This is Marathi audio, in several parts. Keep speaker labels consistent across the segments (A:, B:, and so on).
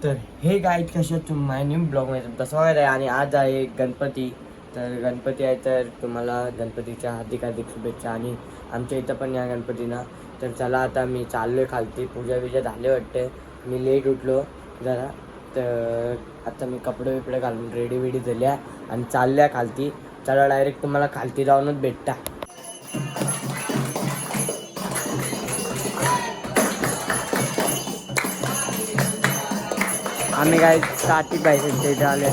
A: तर हे गाईड कसे माय न्यू ब्लॉगमध्ये तसं आहे. आणि आज आहे गणपती. तर गणपती आहे, तर तुम्हाला गणपतीच्या हार्दिक हार्दिक शुभेच्छा. आणि आमच्या इथं पण या गणपतीना. तर चला आता मी चाललो आहे खालती. पूजा बिजा झाले वाटते. मी लेट उठलो जरा. तर आता मी कपडे बिपडे घालून रेडी वेडी झाल्या आणि चालल्या खालती. चला डायरेक्ट तुम्हाला खालती जाऊनच भेटता. आम्ही काय कार्तिक भाईच्या इथे आले.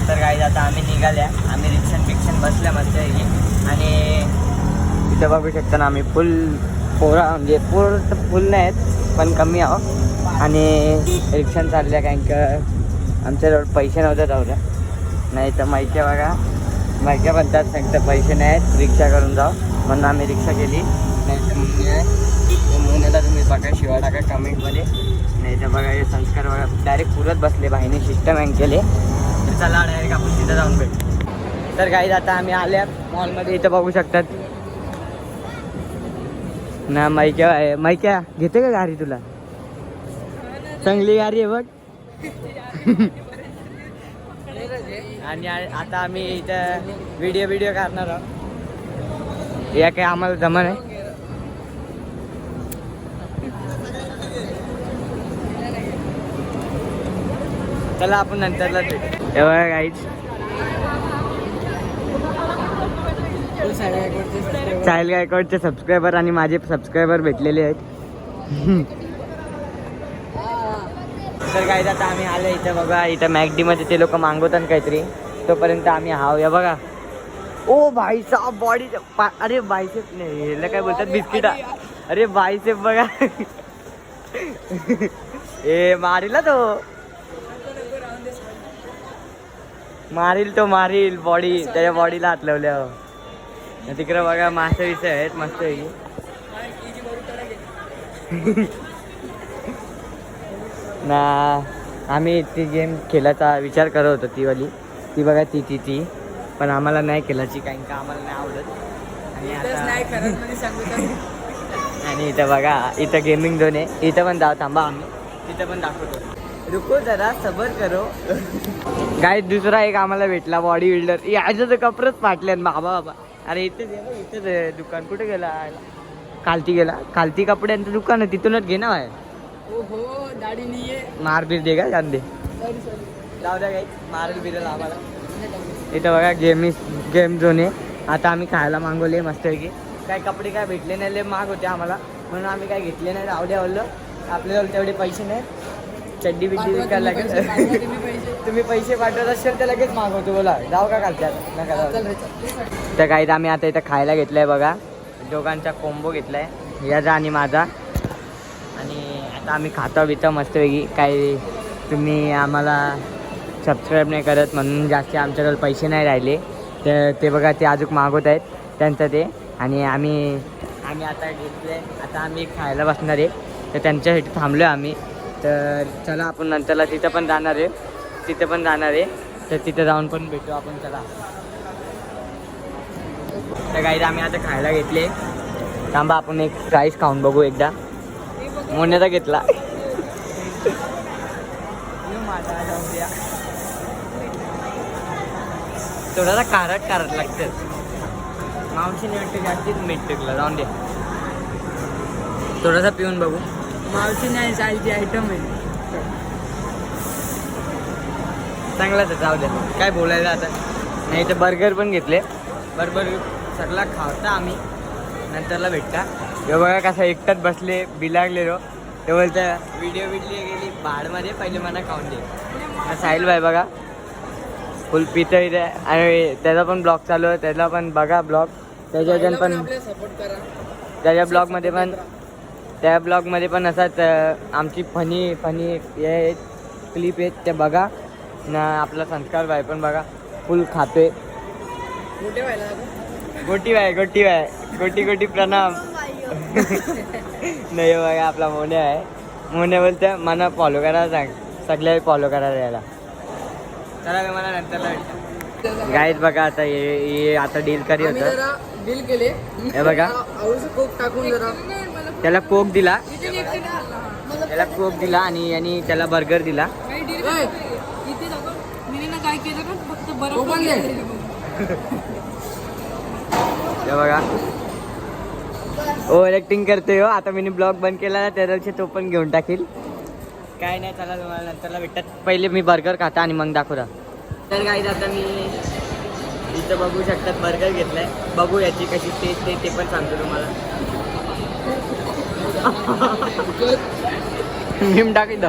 A: तर काय आता आम्ही निघाल्या. आम्ही रिक्षन बसल्या मस्त आहे. आणि इथे बघू शकता ना आम्ही फुल पोरा म्हणजे पोर तर फुल नाही आहेत पण कमी आहो. आणि रिक्षान चालल्या कारण का आमच्याजवळ पैसे नव्हते जाऊया. नाही तर माहिती बघा माहिती म्हणतात सांगतं पैसे नाही आहेत रिक्षा करून जाऊ म्हणून आम्ही रिक्षा केली. नाही तर मुन्याला तुम्ही बघा शिवाय टाका कमेंटमध्ये. नाही तर बघा हे संस्कार बघा डायरेक्ट पुरत बसले भाईने सिस्टम हँग केले. तर चला डायरेक्ट आपण तिथं जाऊन भेटू. तर काही आता आम्ही आल्या मॉलमध्ये. इथं बघू शकतात ना माहिक्या आहे. माहिक्या घेते का गाडी तुला? चांगली गाडी आहे बघ. आणि आता आम्ही इथं व्हिडिओ करणार आहोत. या काय आम्हाला जमा आहे. चला आपण नंतरला भेटू. तेव्हा गाईच साहिल गायकवाडचे सबस्क्रायबर आणि माझे सबस्क्रायबर भेटलेले आहेत. तर काय आता आम्ही आले इथं बघा. इथं मॅगडीमध्ये ते लोक मागवतात काहीतरी. तोपर्यंत आम्ही हाव या बघा. ओ भाईसाब बॉडी. अरे बायसेप नाही याला काय बोलतात बिस्किटा. अरे बायसेप बघा. ए मारीला तो मारील बॉडी. त्याच्या बॉडीला हात लावल्या. तिकडे बघा मासे विषय आहेत मस्त आहे. ना आम्ही ती गेम खेळायचा विचार करत होतो. ती वाली ती बघा ती पण आम्हाला नाही खेळायची कारण का आम्हाला नाही आवडत. आणि आता आणि इथं बघा इथं गेमिंग झोन आहे. इथं पण जाऊ थांबा आम्ही तिथं पण दाखवतो. रुको जरा सबर करो. काय दुसरा एक आम्हाला भेटला बॉडी बिल्डर. याचं तर कपडच फाटले बाबा. अरे इथेच आहे दुकान. कुठे गेला? खालती कपड्यांचं दुकान आहे. तिथूनच घे ना बाहेर. दाढी नाहीये. मारबीर दे का जान दे. जाऊ द्या काही मारल बिरल आम्हाला. इथं बघा गेम झोन आहे. आता आम्ही खायला मागवले मस्त आहे की. काय कपडे काय भेटले नाही लय महाग होते आम्हाला म्हणून आम्ही काय घेतले नाही. राहू द्या बोललो आपल्याजवळ तेवढे पैसे नाही. चड्डी बिड्डी विकायला लागेल. तुम्ही पैसे पाठवत असेल तर लगेच मागवतो. बोला जाऊ का खालच्यात नका. तर काही आम्ही आता इथं खायला घेतलंय बघा. दोघांचा कोंबो घेतलाय याचा आणि माझा. आणि आता आम्ही खाता बिता मस्तपैकी. काही तुम्ही आम्हाला सबस्क्राईब नाही करत म्हणून जास्त आमच्याकडे पैसे नाही राहिले. तर ते बघा ते अजून मागवत आहेत त्यांचं ते. आणि आम्ही आता घेतलं आहे. आता आम्ही खायला बसणार आहे. तर त्यांच्यासाठी थांबलो आहे आम्ही. तर चला आपण नंतरला तिथं पण जाणार आहे. तर तिथं जाऊन पण भेटू आपण. चला तर काही आम्ही आता खायला घेतले. थांबा आपण एक राईस खाऊन बघू एकदा. मोन्याचा घेतला. थोडासा खारट लागतं. मावशीने वाटतं जास्तीच मीठ टिकलं. जाऊन दे थोडासा पिऊन बघू.
B: मावशी नाही साईलची आयटम आहे.
A: चांगलाच आहे. जाऊ दे काय बोलायला आता. नाही तर बर्गर पण घेतले. बरोबर सरला खावता आम्ही नंतरला भेटता. हे बघा कसं एकटाच बसले बिलागलेलो. ते बोलतं व्हिडिओ गेली बाडमध्ये पहिले मला खाऊन दे. साहिल भाई बघा फुल पितं इथे. आणि त्याचा पण ब्लॉग चालू आहे. त्याला पण बघा ब्लॉग. त्याच्या पण त्याच्या ब्लॉगमध्ये पण असाच आमची फनी हे आहेत क्लिप आहेत ते बघा ना. आपला संस्कार भाई पण बघा फुल खातोय. गोटी प्रणाम. नाही बघा आपला मोन्या आहे. मोन्या बोलतं मला फॉलो करायला सांग. सगळ्या फॉलो करायला यायला. चला मी मला नंतरला गाईत बघा. आता हे आता डील करी होतं.
B: डील केले
A: हे बघा.
B: कोक टाकून जरा
A: त्याला कोक दिला, त्याला कोक दिला आणि त्याला बर्गर दिला.
B: काय केलं का फक्त बरं
A: हे बघा ओव्हर ऍक्टिंग करते हो. आता मी ब्लॉग बंद केला ना त्या दिवशी तो पण घेऊन टाकील. काय नाही, चला तुम्हाला नंतरला भेटतात. पहिले मी बर्गर खाता आणि मग दाखवता. तर काही आता मी इथं बघू शकतात बर्गर घेतलाय. बघू याची कशी टेस्ट आहे ते पण सांगतो तुम्हाला. मीम टाकीन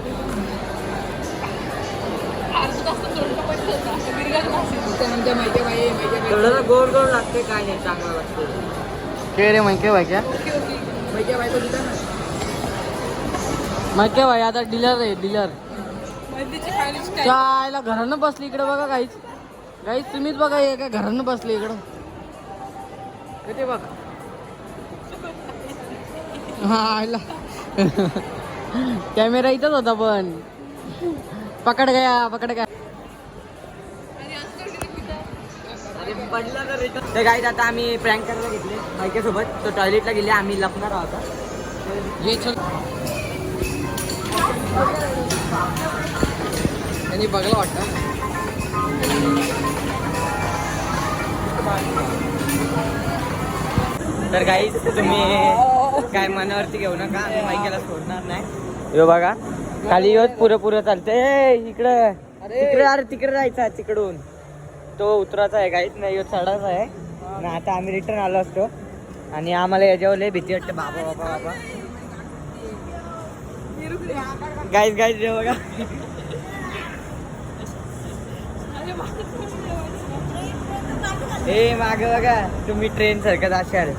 A: थोडं गोड गोड लागते. काय नाही, चांगलं लागते. के रे मैके भाई क्या मैके भाई आता डीलर आहे डीलर. चायला घरानं बसली इकडे बघा. काहीच तुम्हीच बघा. हे काय घरानं बसले इकडं. किती बघ हा आयला कॅमेरा इथंच होता पण पकड गया. तर काय आता आम्ही प्रँक करायला घेतले बायकेसोबत. तो टॉयलेटला गेले, आम्ही लपणार आहोत. त्यांनी बघला वाटतं. तर काही तुम्ही काय मनावरती घेऊ नका, आम्ही बायकेला सोडणार नाही. यो बघा खाली योच पुरं चालतंय. इकडं अरे तिकडे जायचं तिकडून. तो उतराचा आहे, काहीच नाही. यो चढाचा आहे. आणि आता आम्ही रिटर्न आलो असतो आणि आम्हाला याच्यावर लय भीती वाटते. बाबा गाईज हे बघा. ए मागे बघा, तुम्ही ट्रेन सारखं असाल.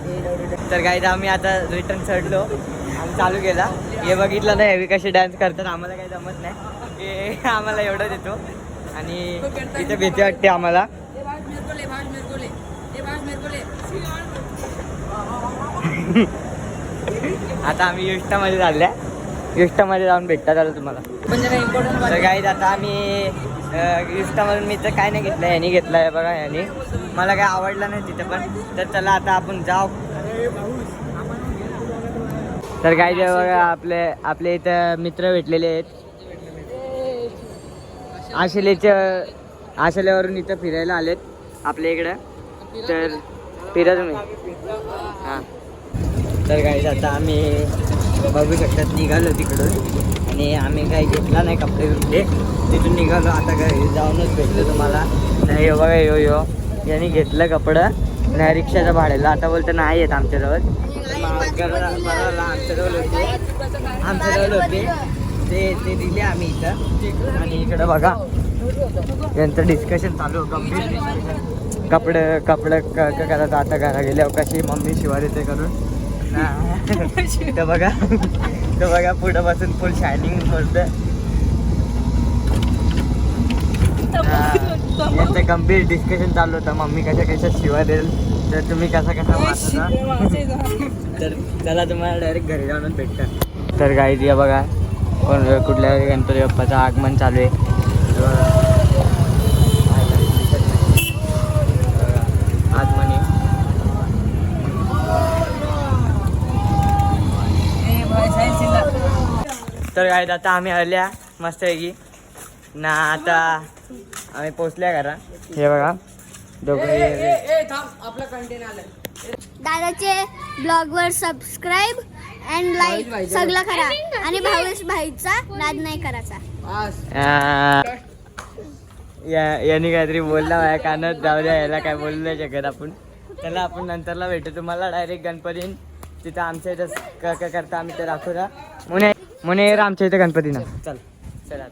A: तर गाईज आम्ही आता रिटर्न चढलो, आम्ही चालू केला. हे बघितलं ना हेवी कसे डान्स करतात. आम्हाला काही जमत नाही, हे आम्हाला एवढं देतो आणि तिथे भीती वाटते आम्हाला. आता आम्ही युष्टामध्ये चालल्या. युष्टामध्ये जाऊन भेटतात आलो तुम्हाला. तर गाईज आता आम्ही युष्टामधून मी तर काय नाही घेतलं, यांनी घेतलं आहे बघा. यांनी मला काय आवडलं नाही तिथं पण. तर चला आता आपण जाऊ. तर गाईज बघा आपले इथं मित्र भेटलेले आहेत. आशेल्यावरून इथं फिरायला आलेत आपल्या इकडं. तर फिरा तुम्ही. हां तर गाईज आता आम्ही बघू शकतात निघालो तिकडून आणि आम्ही काही घेतला नाही कपडे बिपडे. तिथून निघालो. आता घरी जाऊनच भेटलो तुम्हाला. नाही हो बघा यो यांनी घेतलं कपडं नाही रिक्षाच्या भाड्याला. आता बोलतं नाही येत आमच्याजवळ. आमच्याजवळ होते ते दिले आम्ही इथं. आणि इकडं बघा यांचं डिस्कशन चालू. कपडे करायचं. आता घरा गेल्यावर कशी मम्मी शिवा देते करून. तर बघा पुढं बसून फुल शायनिंग करतं. यांचं गंभीर डिस्कशन चालू होतं. मम्मी कशा शिवा देईल तर तुम्ही कसा वाचता. तर चला तुम्हाला डायरेक्ट घरी जाऊनच भेटतात. तर गाईज या बघा कुठल्या गणपती बाप्पाचं आगमन चालू आहे. आगमन तर गाईज आता आम्ही आल्या मस्तपैकी ना. आता आम्ही पोचल्या घरा. हे बघा
B: आपला कंटेन आलाय.
C: दादाचे ब्लॉगवर सबस्क्राईब अँड लाईक सगळं करा आणि भावेश भाईचा नाद नाही करायचा.
A: यांनी काहीतरी बोलला माझ्या कानात. जाऊ द्या, याला काय बोलू नाही शकत आपण. त्याला आपण नंतरला भेटू तुम्हाला डायरेक्ट गणपतीन. तिथं आमच्या इथं काय करता आम्ही ते दाखवूया. मुने आमच्या इथं गणपतीनं. चला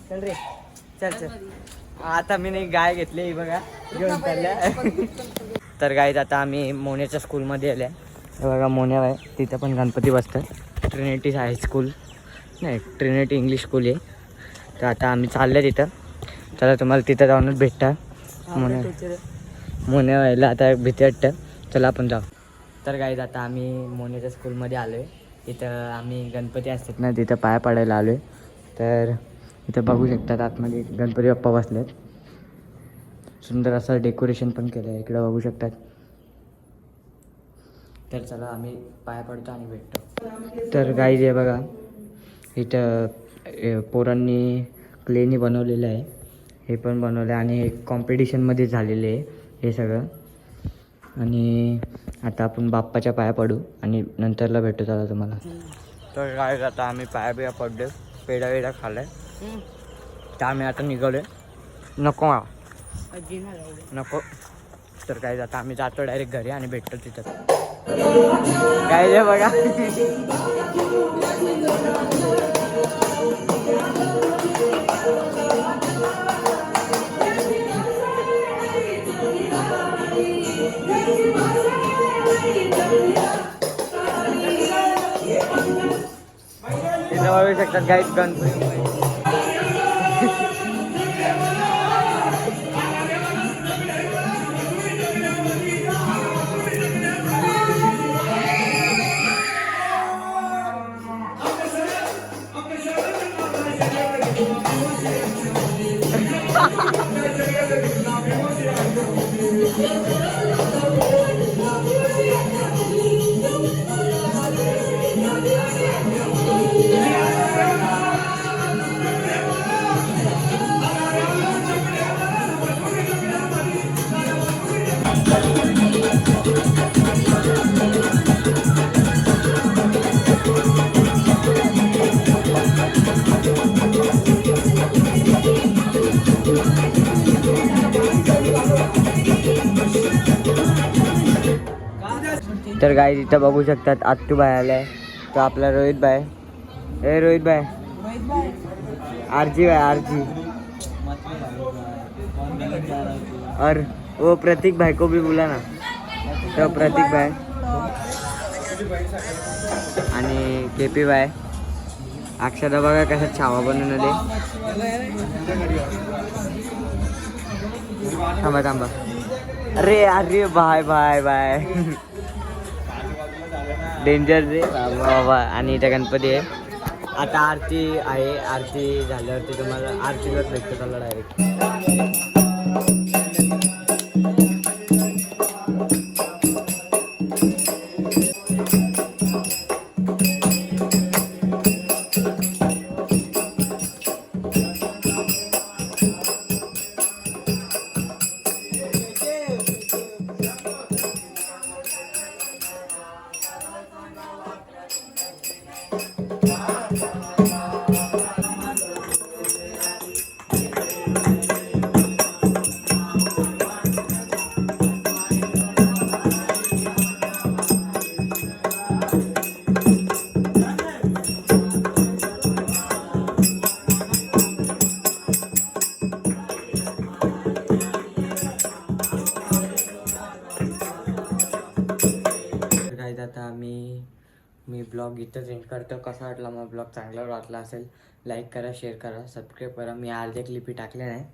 A: चल रे चल. आता मी नाही गाय घेतली ही बघा घेऊन चालल्या. तर गाईत आता आम्ही मोन्याच्या स्कूलमध्ये आल्या. हे बघा मोन्या आहे, तिथं पण गणपती बसतात. ट्रिनिटी हायस्कूल नाही, ट्रिनिटी इंग्लिश स्कूल आहे. तर आता आम्ही चालल्या तिथं. चला तुम्हाला तिथं जाऊनच भेटता. मोन्या व्हायला आता भीती वाटतं. चला आपण जाऊ. तर गाईत आता आम्ही मोन्याच्या स्कूलमध्ये आलो आहे. तिथं आम्ही गणपती असतात ना तिथं पाया पडायला आलो आहे. तर इथं बघू शकतात आतमध्ये गणपती बाप्पा बसलेत. सुंदर असं डेकोरेशन पण केलं आहे. इकडं बघू शकतात तर चला आम्ही पाया पडतो आणि भेटतो. तर गाईज हे बघा इथं पोरांनी क्लेनी बनवलेलं आहे, हे पण बनवलं आहे आणि हे कॉम्पिटिशनमध्ये झालेले आहे हे सगळं. आणि आता आपण बाप्पाच्या पाया पडू आणि नंतरला भेटू चला तुम्हाला. तर काय आता आम्ही पाया बिया पडलो, पेढा वेढा खाल्ला आहे, तर आम्ही आता निघालो. नको नको. तर काय आता आम्ही जातो डायरेक्ट घरी आणि भेटतो तिथं. काय रे बघा इथं बघू शकतात गाईड गणपती. तर गाईज इथं बघू शकतात आत्तू बाय आलाय, तो आपला रोहित बाय. ए रोहित बाय, आरजी बाय आरजी. और वो प्रतीक भाई को भी बोला ना, तो प्रतीक भाई आणि केपी बाय. अक्षदा बघा कसं छावा बनवून दे. थांबा थांबा. अरे अरे बाय बाय बाय. डेंजर रे बाबा. आणि इथं गणपती आहे. आता आरती आहे, आरती झाल्यावरती तुम्हाला आरतीलाच भेटतो त्याला डायरेक्ट. आता मी ब्लॉग इथंच एंड करतो. कसा वाटला मग ब्लॉग? चांगला वाटला असेल लाईक करा, शेअर करा, सबस्क्राईब करा. मी अर्ध्या क्लिपी टाकल्या नाही,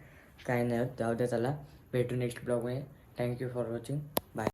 A: काय नाही होत, जाऊ द्या. चला भेटू नेक्स्ट ब्लॉगमध्ये. Thank you for watching. बाय.